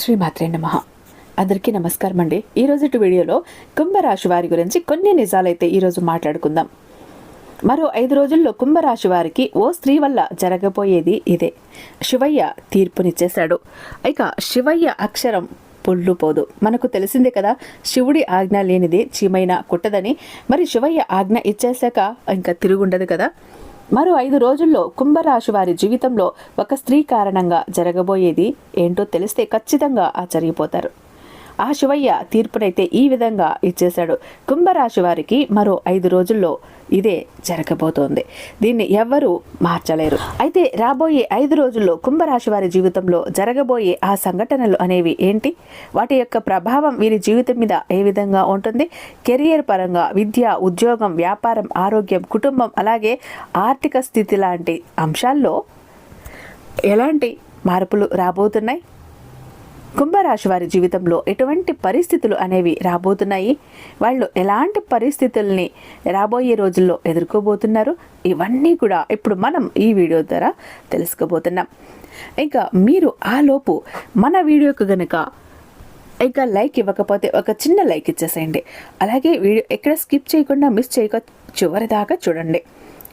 శ్రీమాత్రే నమః. అందరికీ నమస్కారం అండి. ఈరోజు వీడియోలో కుంభరాశి వారి గురించి కొన్ని నిజాలైతే ఈరోజు మాట్లాడుకుందాం. మరో 5 రోజుల్లో కుంభరాశి వారికి ఓ స్త్రీ వల్ల జరగబోయేది ఇదే. శివయ్య తీర్పునిచ్చేశాడు. ఇక శివయ్య అక్షరం పొల్లుపోదు. మనకు తెలిసిందే కదా, శివుడి ఆజ్ఞ లేనిదే చీమైనా కుట్టదని. మరి శివయ్య ఆజ్ఞ ఇచ్చేశాక ఇంకా తిరుగుండదు కదా. మరో 5 రోజుల్లో కుంభరాశి వారి జీవితంలో ఒక స్త్రీ కారణంగా జరగబోయేది ఏంటో తెలిస్తే ఖచ్చితంగా ఆశ్చర్యపోతారు. ఆ శివయ్య తీర్పునైతే ఈ విధంగా ఇచ్చేశాడు. కుంభరాశి వారికి మరో 5 రోజుల్లో ఇదే జరగబోతోంది. దీన్ని ఎవ్వరూ మార్చలేరు. అయితే రాబోయే 5 రోజుల్లో కుంభరాశి వారి జీవితంలో జరగబోయే ఆ సంఘటనలు అనేవి ఏంటి, వాటి యొక్క ప్రభావం వీరి జీవితం మీద ఏ విధంగా ఉంటుంది, కెరియర్ పరంగా, విద్య, ఉద్యోగం, వ్యాపారం, ఆరోగ్యం, కుటుంబం, అలాగే ఆర్థిక స్థితి లాంటి అంశాల్లో ఎలాంటి మార్పులు రాబోతున్నాయి, కుంభరాశి వారి జీవితంలో ఎటువంటి పరిస్థితులు అనేవి రాబోతున్నాయి, వాళ్ళు ఎలాంటి పరిస్థితుల్ని రాబోయే రోజుల్లో ఎదుర్కోబోతున్నారు, ఇవన్నీ కూడా ఇప్పుడు మనం ఈ వీడియో ద్వారా తెలుసుకోబోతున్నాం. ఇంకా మీరు ఆలోపు మన వీడియోకు గనుక ఇంకా లైక్ ఇవ్వకపోతే ఒక చిన్న లైక్ ఇచ్చేసేయండి. అలాగే వీడియో ఎక్కడ స్కిప్ చేయకుండా మిస్ చేయక చివరి దాకా చూడండి.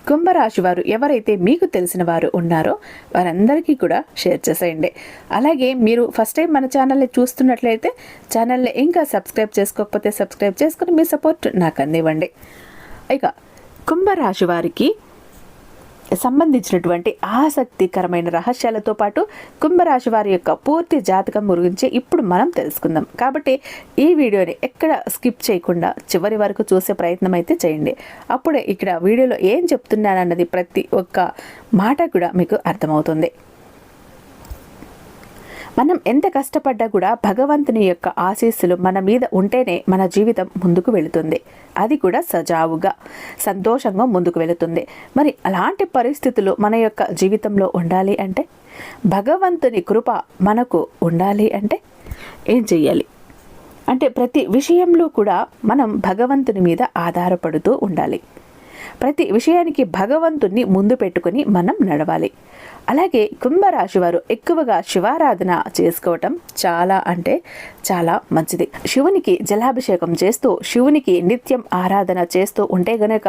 కుంభరాశి వారు ఎవరైతే మీకు తెలిసిన వారు ఉన్నారో వారందరికీ కూడా షేర్ చేసేయండి. అలాగే మీరు ఫస్ట్ టైం మన ఛానల్ని చూస్తున్నట్లయితే ఛానల్ని ఇంకా సబ్స్క్రైబ్ చేసుకోకపోతే సబ్స్క్రైబ్ చేసుకుని మీ సపోర్ట్ నాకు అందివ్వండి. ఇక కుంభరాశి వారికి సంబంధించినటువంటి ఆసక్తికరమైన రహస్యాలతో పాటు కుంభరాశి వారి యొక్క పూర్తి జాతకం గురించి ఇప్పుడు మనం తెలుసుకుందాం. కాబట్టి ఈ వీడియోని ఎక్కడ స్కిప్ చేయకుండా చివరి వరకు చూసే ప్రయత్నం అయితే చేయండి. అప్పుడే ఇక్కడ వీడియోలో ఏం చెప్తున్నానన్నది ప్రతి ఒక్క మాట కూడా మీకు అర్థమవుతుంది. మనం ఎంత కష్టపడ్డా కూడా భగవంతుని యొక్క ఆశీస్సులు మన మీద ఉంటేనే మన జీవితం ముందుకు వెళుతుంది. అది కూడా సజావుగా సంతోషంగా ముందుకు వెళుతుంది. మరి అలాంటి పరిస్థితులు మన యొక్క జీవితంలో ఉండాలి అంటే, భగవంతుని కృప మనకు ఉండాలి అంటే ఏం చెయ్యాలి అంటే, ప్రతి విషయంలో కూడా మనం భగవంతుని మీద ఆధారపడుతూ ఉండాలి. ప్రతి విషయానికి భగవంతుణ్ణి ముందు పెట్టుకుని మనం నడవాలి. అలాగే కుంభరాశి వారు ఎక్కువగా శివారాధన చేసుకోవటం చాలా అంటే చాలా మంచిది. శివునికి జలాభిషేకం చేస్తూ శివునికి నిత్యం ఆరాధన చేస్తూ ఉంటే గనక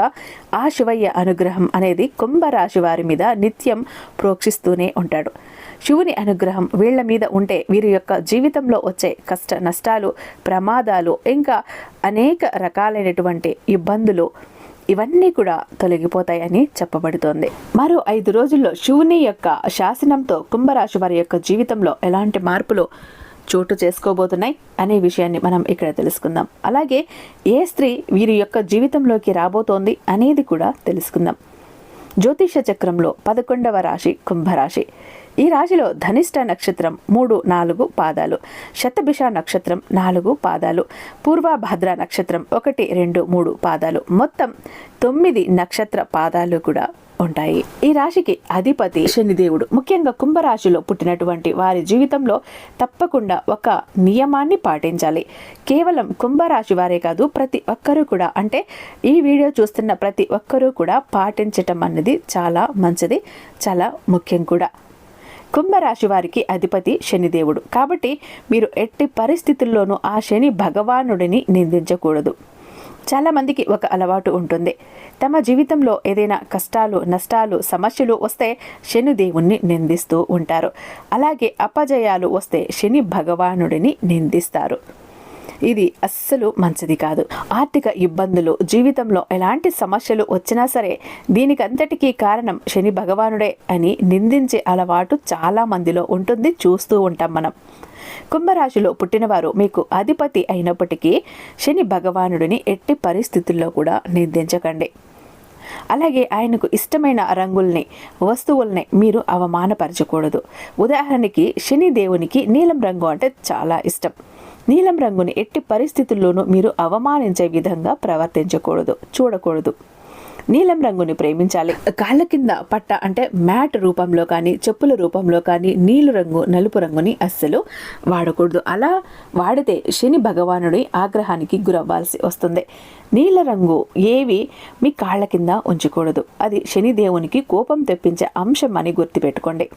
ఆ శివయ్య అనుగ్రహం అనేది కుంభరాశి వారి మీద నిత్యం ప్రోక్షిస్తూనే ఉంటాడు. శివుని అనుగ్రహం వీళ్ళ మీద ఉంటే వీరి యొక్క జీవితంలో వచ్చే కష్ట నష్టాలు, ప్రమాదాలు, ఇంకా అనేక రకాలైనటువంటి ఇబ్బందులు ఇవన్నీ కూడా తొలగిపోతాయని చెప్పబడుతోంది. మరో 5 రోజుల్లో శివుని యొక్క శాసనంతో కుంభరాశి వారి యొక్క జీవితంలో ఎలాంటి మార్పులు చోటు చేసుకోబోతున్నాయి అనే విషయాన్ని మనం ఇక్కడ తెలుసుకుందాం. అలాగే ఏ స్త్రీ వీరి యొక్క జీవితంలోకి రాబోతోంది అనేది కూడా తెలుసుకుందాం. జ్యోతిష చక్రంలో 11వ రాశి కుంభరాశి. ఈ రాశిలో ధనిష్ట నక్షత్రం 3-4 పాదాలు, శతభిష నక్షత్రం 4 పాదాలు, పూర్వభద్ర నక్షత్రం 1-2-3 పాదాలు, మొత్తం 9 నక్షత్ర పాదాలు కూడా ఉంటాయి. ఈ రాశికి అధిపతి శనిదేవుడు. ముఖ్యంగా కుంభరాశిలో పుట్టినటువంటి వారి జీవితంలో తప్పకుండా ఒక నియమాన్ని పాటించాలి. కేవలం కుంభరాశి వారే కాదు, ప్రతి ఒక్కరూ కూడా, అంటే ఈ వీడియో చూస్తున్న ప్రతి ఒక్కరూ కూడా పాటించటం అన్నది చాలా మంచిది, చాలా ముఖ్యం కూడా. కుంభరాశి వారికి అధిపతి శనిదేవుడు కాబట్టి మీరు ఎట్టి పరిస్థితుల్లోనూ ఆ శని భగవానుడిని నిందించకూడదు. చాలామందికి ఒక అలవాటు ఉంటుంది, తమ జీవితంలో ఏదైనా కష్టాలు, నష్టాలు, సమస్యలు వస్తే శని దేవుణ్ణి నిందిస్తూ ఉంటారు. అలాగే అపజయాలు వస్తే శని భగవానుడిని నిందిస్తారు. ఇది అస్సలు మంచిది కాదు. ఆర్థిక ఇబ్బందులు, జీవితంలో ఎలాంటి సమస్యలు వచ్చినా సరే దీనికంతటికీ కారణం శని భగవానుడే అని నిందించే అలవాటు చాలా మందిలో ఉంటుంది, చూస్తూ ఉంటాం మనం. కుంభరాశిలో పుట్టినవారు మీకు అధిపతి అయినప్పటికీ శని భగవానుడిని ఎట్టి పరిస్థితుల్లో కూడా నిందించకండి. అలాగే ఆయనకు ఇష్టమైన రంగుల్ని, వస్తువుల్ని మీరు అవమానపరచకూడదు. ఉదాహరణకి శని దేవునికి నీలం రంగు అంటే చాలా ఇష్టం. నీలం రంగుని ఎట్టి పరిస్థితుల్లోనూ మీరు అవమానించే విధంగా ప్రవర్తించకూడదు, చూడకూడదు. నీలం రంగుని ప్రేమించాలి. కాళ్ళ కింద పట్ట అంటే మ్యాట్ రూపంలో కానీ, చెప్పుల రూపంలో కానీ నీలి రంగు, నలుపు రంగుని అస్సలు వాడకూడదు. అలా వాడితే శని భగవానుడి ఆగ్రహానికి గురవ్వాల్సి వస్తుంది. నీల రంగు ఏవి మీ కాళ్ళ కింద ఉంచకూడదు. అది శని దేవునికి కోపం తెప్పించే అంశం అని గుర్తుపెట్టుకోండి.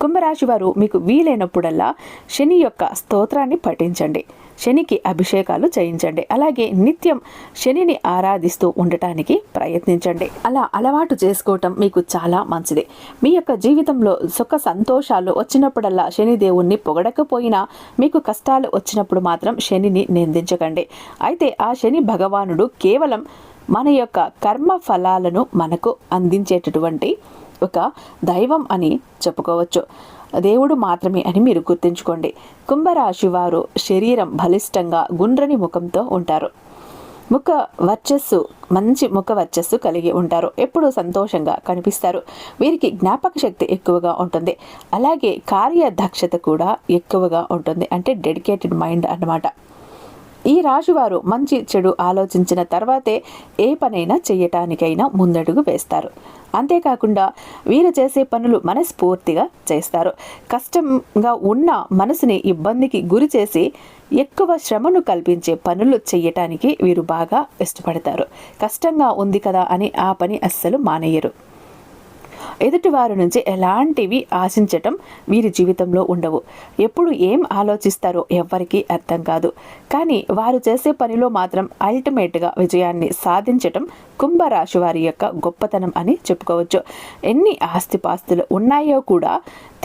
కుంభరాశి వారు మీకు వీలైనప్పుడల్లా శని యొక్క స్తోత్రాన్ని పఠించండి, శనికి అభిషేకాలు చేయించండి. అలాగే నిత్యం శనిని ఆరాధిస్తూ ఉండటానికి ప్రయత్నించండి. అలా అలవాటు చేసుకోవటం మీకు చాలా మంచిది. మీ యొక్క జీవితంలో సుఖ సంతోషాలు వచ్చినప్పుడల్లా శని దేవుణ్ణి పొగడకపోయినా మీకు కష్టాలు వచ్చినప్పుడు మాత్రం శనిని నిందించకండి. అయితే ఆ శని భగవానుడు కేవలం మన యొక్క కర్మ ఫలాలను మనకు అందించేటటువంటి ఒక దైవం అని చెప్పుకోవచ్చు, దేవుడు మాత్రమే అని మీరు గుర్తుంచుకోండి. కుంభరాశి వారు శరీరం బలిష్టంగా గుండ్రని ముఖంతో ఉంటారు. మంచి ముఖ వర్చస్సు కలిగి ఉంటారు. ఎప్పుడూ సంతోషంగా కనిపిస్తారు. వీరికి జ్ఞాపక శక్తి ఎక్కువగా ఉంటుంది. అలాగే కార్యదక్షత కూడా ఎక్కువగా ఉంటుంది. అంటే డెడికేటెడ్ మైండ్ అన్నమాట. ఈ రాశివారు మంచి చెడు ఆలోచించిన తర్వాతే ఏ పనైనా చేయటానికైనా ముందడుగు వేస్తారు. అంతేకాకుండా వీరు చేసే పనులు మనస్ఫూర్తిగా చేస్తారు. కష్టంగా ఉన్న మనసుని ఇబ్బందికి గురి చేసి ఎక్కువ శ్రమను కల్పించే పనులు చేయటానికి వీరు బాగా ఇష్టపడతారు. కష్టంగా ఉంది కదా అని ఆ పని అస్సలు మానేయరు. ఎదుటివారి నుంచి ఎలాంటివి ఆశించటం వీరి జీవితంలో ఉండవు. ఎప్పుడు ఏం ఆలోచిస్తారో ఎవ్వరికీ అర్థం కాదు. కానీ వారు చేసే పనిలో మాత్రం అల్టిమేట్గా విజయాన్ని సాధించటం కుంభరాశి వారి యొక్క గొప్పతనం అని చెప్పుకోవచ్చు. ఎన్ని ఆస్తిపాస్తులు ఉన్నాయో కూడా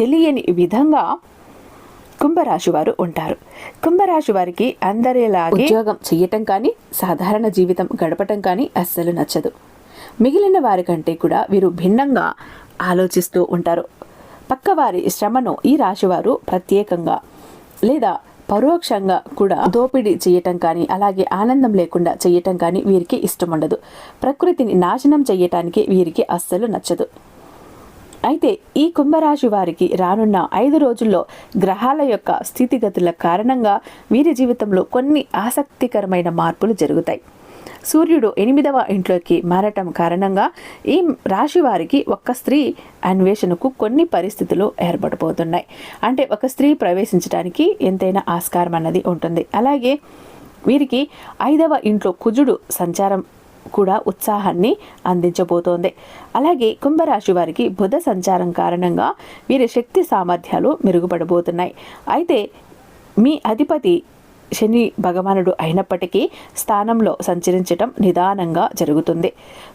తెలియని విధంగా కుంభరాశి వారు ఉంటారు. కుంభరాశి వారికి అందరిలాగే ఉద్యోగం చేయటం కానీ సాధారణ జీవితం గడపటం కానీ అస్సలు నచ్చదు. మిగిలిన వారి కంటే కూడా వీరు భిన్నంగా ఆలోచిస్తూ ఉంటారు. పక్కవారి శ్రమను ఈ రాశివారు ప్రత్యేకంగా లేదా పరోక్షంగా కూడా దోపిడీ చేయటం కానీ అలాగే ఆనందం లేకుండా చేయటం కానీ వీరికి ఇష్టం ఉండదు. ప్రకృతిని నాశనం చేయటానికి వీరికి అస్సలు నచ్చదు. అయితే ఈ కుంభరాశి వారికి రానున్న 5 రోజుల్లో గ్రహాల యొక్క స్థితిగతుల కారణంగా వీరి జీవితంలో కొన్ని ఆసక్తికరమైన మార్పులు జరుగుతాయి. సూర్యుడు 8వ ఇంట్లోకి మారటం కారణంగా ఈ రాశి వారికి ఒక స్త్రీ అన్వేషణకు కొన్ని పరిస్థితులు ఏర్పడిపోతున్నాయి. అంటే ఒక స్త్రీ ప్రవేశించడానికి ఎంతైనా ఆస్కారం అన్నది ఉంటుంది. అలాగే వీరికి 5వ ఇంట్లో కుజుడు సంచారం కూడా ఉత్సాహాన్ని అందించబోతోంది. అలాగే కుంభరాశి వారికి బుధ సంచారం కారణంగా వీరి శక్తి సామర్థ్యాలు మెరుగుపడబోతున్నాయి. అయితే మీ అధిపతి శని భగవానుడు అయినప్పటికీ స్థానంలో సంచరించటం నిదానంగా జరుగుతుంది.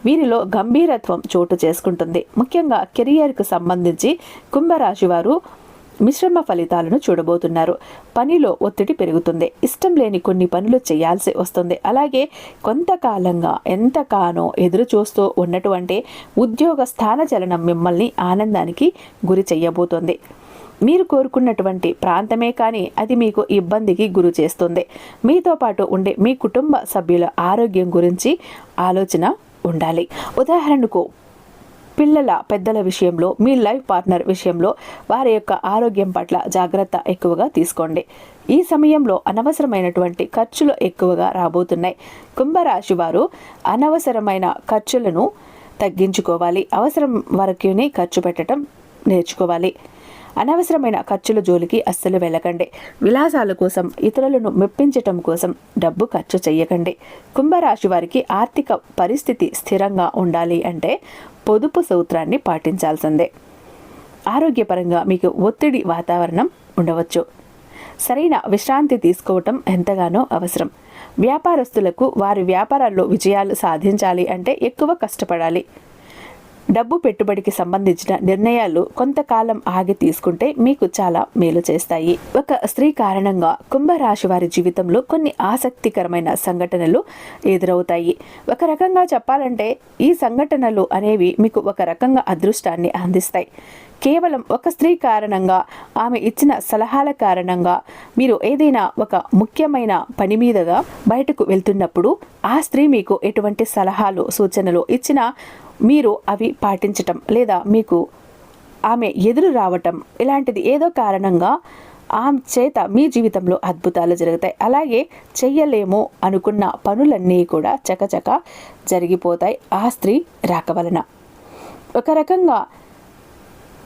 వీరిలో గంభీరత్వం చోటు చేసుకుంటుంది. ముఖ్యంగా కెరియర్కు సంబంధించి కుంభరాశి వారు మిశ్రమ ఫలితాలను చూడబోతున్నారు. పనిలో ఒత్తిడి పెరుగుతుంది. ఇష్టం లేని కొన్ని పనులు చేయాల్సి వస్తుంది. అలాగే కొంతకాలంగా ఎంతగానో ఎదురు చూస్తూ ఉన్నటువంటి ఉద్యోగ స్థాన చలనం మిమ్మల్ని ఆనందానికి గురి చెయ్యబోతోంది. మీరు కోరుకున్నటువంటి ప్రాంతమే కానీ అది మీకు ఇబ్బందికి గురి చేస్తుంది. మీతో పాటు ఉండే మీ కుటుంబ సభ్యుల ఆరోగ్యం గురించి ఆలోచన ఉండాలి. ఉదాహరణకు పెద్దల విషయంలో, మీ లైఫ్ పార్ట్నర్ విషయంలో వారి యొక్క ఆరోగ్యం పట్ల జాగ్రత్త ఎక్కువగా తీసుకోండి. ఈ సమయంలో అనవసరమైనటువంటి ఖర్చులు ఎక్కువగా రాబోతున్నాయి. కుంభరాశి వారు అనవసరమైన ఖర్చులను తగ్గించుకోవాలి. అవసరం వరకునే ఖర్చు పెట్టడం నేర్చుకోవాలి. అనవసరమైన ఖర్చుల జోలికి అస్సలు వెళ్ళకండి. విలాసాల కోసం, ఇతరులను మెప్పించటం కోసం డబ్బు ఖర్చు చేయకండి. కుంభరాశి వారికి ఆర్థిక పరిస్థితి స్థిరంగా ఉండాలి అంటే పొదుపు సూత్రాన్ని పాటించాల్సిందే. ఆరోగ్యపరంగా మీకు ఒత్తిడి వాతావరణం ఉండవచ్చు. సరైన విశ్రాంతి తీసుకోవటం ఎంతగానో అవసరం. వ్యాపారస్తులకు వారి వ్యాపారాల్లో విజయాలు సాధించాలి అంటే ఎక్కువ కష్టపడాలి. డబ్బు పెట్టుబడికి సంబంధించిన నిర్ణయాలు కొంతకాలం ఆగి తీసుకుంటే మీకు చాలా మేలు చేస్తాయి. ఒక స్త్రీ కారణంగా కుంభరాశి వారి జీవితంలో కొన్ని ఆసక్తికరమైన సంఘటనలు ఎదురవుతాయి. ఒక రకంగా చెప్పాలంటే ఈ సంఘటనలు అనేవి మీకు ఒక రకంగా అదృష్టాన్ని అందిస్తాయి. కేవలం ఒక స్త్రీ కారణంగా, ఆమె ఇచ్చిన సలహాల కారణంగా మీరు ఏదైనా ఒక ముఖ్యమైన పని మీదగా బయటకు వెళ్తున్నప్పుడు ఆ స్త్రీ మీకు ఎటువంటి సలహాలు, సూచనలు ఇచ్చినా మీరు అవి పాటించటం లేదా మీకు ఆమె ఎదురు రావటం ఇలాంటిది ఏదో కారణంగా ఆమె చేత మీ జీవితంలో అద్భుతాలు జరుగుతాయి. అలాగే చెయ్యలేమో అనుకున్న పనులన్నీ కూడా చకచక జరిగిపోతాయి ఆ స్త్రీ రాక వలన. ఒక రకంగా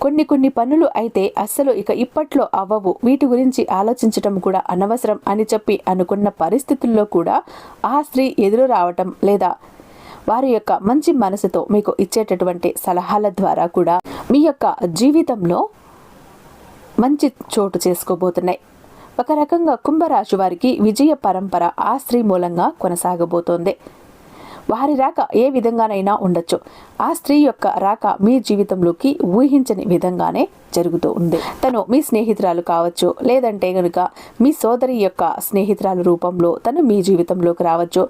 కొన్ని పనులు అయితే అస్సలు ఇప్పట్లో అవ్వవు, వీటి గురించి ఆలోచించటం కూడా అనవసరం అని చెప్పి అనుకున్న పరిస్థితుల్లో కూడా ఆ స్త్రీ ఎదురు రావటం లేదా వారి యొక్క మంచి మనసుతో మీకు ఇచ్చేటటువంటి సలహాల ద్వారా కూడా మీ యొక్క జీవితంలో మంచి చోటు చేసుకోబోతున్నాయి. ఒక రకంగా కుంభరాశి వారికి విజయ పరంపర ఆ స్త్రీ మూలంగా కొనసాగబోతోంది. వారి రాక ఏ విధంగానైనా ఉండొచ్చు. ఆ స్త్రీ యొక్క రాక మీ జీవితంలోకి ఊహించని విధంగానే జరుగుతూ ఉంది. తను మీ స్నేహితురాలు కావచ్చు, లేదంటే గనుక మీ సోదరి యొక్క స్నేహితురాలు రూపంలో తను మీ జీవితంలోకి రావచ్చు.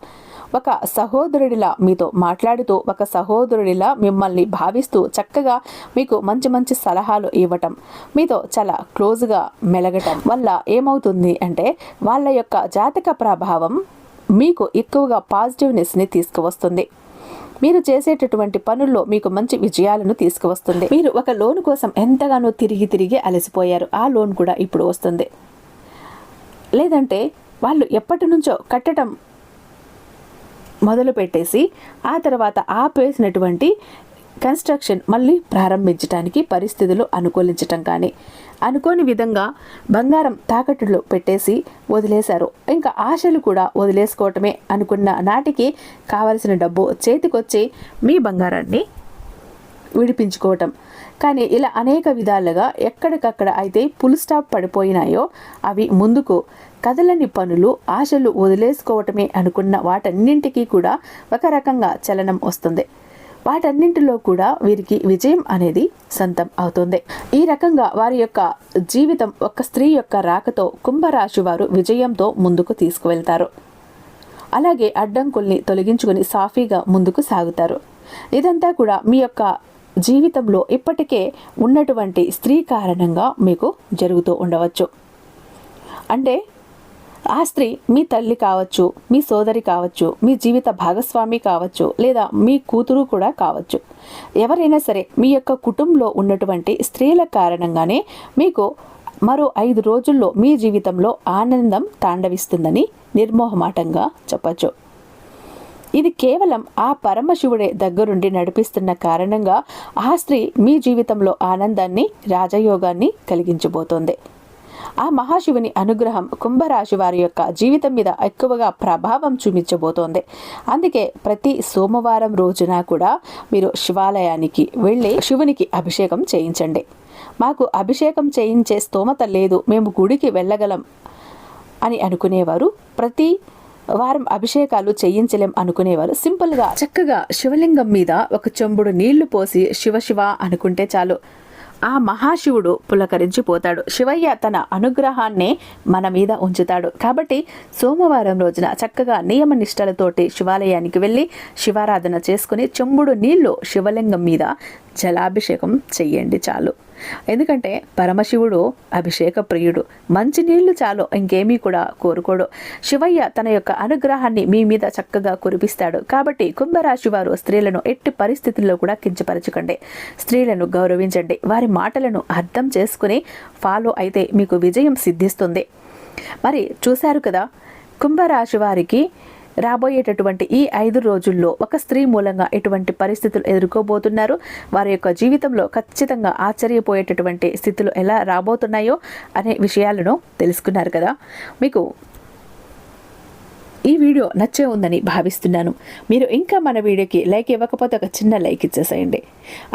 ఒక సహోదరుడిలా మీతో మాట్లాడుతూ, ఒక సహోదరుడిలా మిమ్మల్ని భావిస్తూ చక్కగా మీకు మంచి మంచి సలహాలు ఇవ్వటం, మీతో చాలా క్లోజ్గా మెలగటం వల్ల ఏమవుతుంది అంటే వాళ్ళ యొక్క జాతక ప్రభావం మీకు ఎక్కువగా పాజిటివ్నెస్ని తీసుకువస్తుంది. మీరు చేసేటటువంటి పనుల్లో మీకు మంచి విజయాలను తీసుకువస్తుంది. మీరు ఒక లోన్ కోసం ఎంతగానో తిరిగి అలసిపోయారు, ఆ లోన్ కూడా ఇప్పుడు వస్తుంది. లేదంటే వాళ్ళు ఎప్పటి నుంచో కట్టడం మొదలు పెట్టేసి ఆ తర్వాత ఆపేసినటువంటి కన్స్ట్రక్షన్ మళ్ళీ ప్రారంభించడానికి పరిస్థితులు అనుకూలించటం కానీ, అనుకోని విధంగా బంగారం తాకట్టులో పెట్టేసి వదిలేశారు. ఇంకా ఆశలు కూడా వదిలేసుకోవటమే అనుకున్న నాటికి కావలసిన డబ్బు చేతికొచ్చి మీ బంగారాన్ని విడిపించుకోవటం. కానీ ఇలా అనేక విధాలుగా ఎక్కడికక్కడ అయితే ఫుల్ స్టాప్ పడిపోయినాయో అవి ముందుకు కదలని పనులు, ఆశలు వదిలేసుకోవటమే అనుకున్న వాటన్నింటికీ కూడా ఒక రకంగా చలనం వస్తుంది. వాటన్నింటిలో కూడా వీరికి విజయం అనేది సొంతం అవుతుంది. ఈ రకంగా వారి యొక్క జీవితం ఒక స్త్రీ యొక్క రాకతో కుంభరాశి వారు విజయంతో ముందుకు తీసుకువెళ్తారు. అలాగే అడ్డంకుల్ని తొలగించుకుని సాఫీగా ముందుకు సాగుతారు. ఇదంతా కూడా మీ యొక్క జీవితంలో ఇప్పటికే ఉన్నటువంటి స్త్రీ కారణంగా మీకు జరుగుతూ ఉండవచ్చు. అంటే ఆ స్త్రీ మీ తల్లి కావచ్చు, మీ సోదరి కావచ్చు, మీ జీవిత భాగస్వామి కావచ్చు, లేదా మీ కూతురు కూడా కావచ్చు. ఎవరైనా సరే మీ యొక్క కుటుంబంలో ఉన్నటువంటి స్త్రీల కారణంగానే మీకు మరో 5 రోజుల్లో మీ జీవితంలో ఆనందం తాండవిస్తుందని నిర్మోహమాటంగా చెప్పచ్చు. ఇది కేవలం ఆ పరమశివుడే దగ్గరుండి నడిపిస్తున్న కారణంగా ఆ స్త్రీ మీ జీవితంలో ఆనందాన్ని, రాజయోగాన్ని కలిగించబోతోంది. ఆ మహాశివుని అనుగ్రహం కుంభరాశి వారి యొక్క జీవితం మీద ఎక్కువగా ప్రభావం చూపించబోతోంది. అందుకే ప్రతి సోమవారం రోజున కూడా మీరు శివాలయానికి వెళ్ళి శివునికి అభిషేకం చేయించండి. మాకు అభిషేకం చేయించే స్తోమత లేదు, మేము గుడికి వెళ్ళగలం అని అనుకునేవారు, ప్రతి వారం అభిషేకాలు చేయించలేం అనుకునేవారు, సింపుల్గా చక్కగా శివలింగం మీద ఒక చెంబుడు నీళ్లు పోసి శివ శివ అనుకుంటే చాలు, ఆ మహాశివుడు పులకరించిపోతాడు. శివయ్య తన అనుగ్రహాన్నే మన మీద ఉంచుతాడు. కాబట్టి సోమవారం రోజున చక్కగా నియమ నిష్టలతోటి శివాలయానికి వెళ్ళి శివారాధన చేసుకుని చెంబుడు నీళ్లు శివలింగం మీద జలాభిషేకం చెయ్యండి చాలు. ఎందుకంటే పరమశివుడు అభిషేక ప్రియుడు, మంచి నీళ్లు చాలు, ఇంకేమీ కూడా కోరుకోడు. శివయ్య తన యొక్క అనుగ్రహాన్ని మీ మీద చక్కగా కురిపిస్తాడు. కాబట్టి కుంభరాశి వారు స్త్రీలను ఎట్టి పరిస్థితుల్లో కూడా కించపరచకండి. స్త్రీలను గౌరవించండి. వారి మాటలను అర్థం చేసుకుని ఫాలో అయితే మీకు విజయం సిద్ధిస్తుంది. మరి చూశారు కదా, కుంభరాశి వారికి రాబోయేటటువంటి ఈ 5 రోజుల్లో ఒక స్త్రీ మూలంగా ఎటువంటి పరిస్థితులు ఎదుర్కోబోతున్నారు, వారి యొక్క జీవితంలో ఖచ్చితంగా ఆశ్చర్యపోయేటటువంటి స్థితులు ఎలా రాబోతున్నాయో అనే విషయాలను తెలుసుకున్నారు కదా. మీకు ఈ వీడియో నచ్చే ఉందని భావిస్తున్నాను. మీరు ఇంకా మన వీడియోకి లైక్ ఇవ్వకపోతే ఒక చిన్న లైక్ ఇచ్చేసేయండి.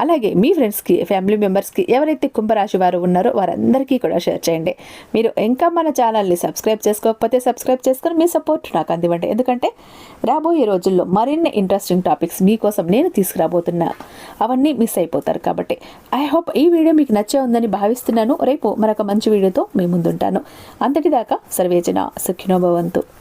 అలాగే మీ ఫ్రెండ్స్కి, ఫ్యామిలీ మెంబర్స్కి ఎవరైతే కుంభరాశి వారు ఉన్నారో వారందరికీ కూడా షేర్ చేయండి. మీరు ఇంకా మన ఛానల్ని సబ్స్క్రైబ్ చేసుకోకపోతే సబ్స్క్రైబ్ చేసుకొని మీ సపోర్ట్ నాకు అందివ్వండి. ఎందుకంటే రాబోయే రోజుల్లో మరిన్ని ఇంట్రెస్టింగ్ టాపిక్స్ మీకోసం నేను తీసుకురాబోతున్నా, అవన్నీ మిస్ అయిపోతారు. కాబట్టి ఐ హోప్ ఈ వీడియో మీకు నచ్చే ఉందని భావిస్తున్నాను. రేపు మరొక మంచి వీడియోతో మీ ముందుంటాను. అంతటిదాకా సర్వేజన సుఖినో భవంతు.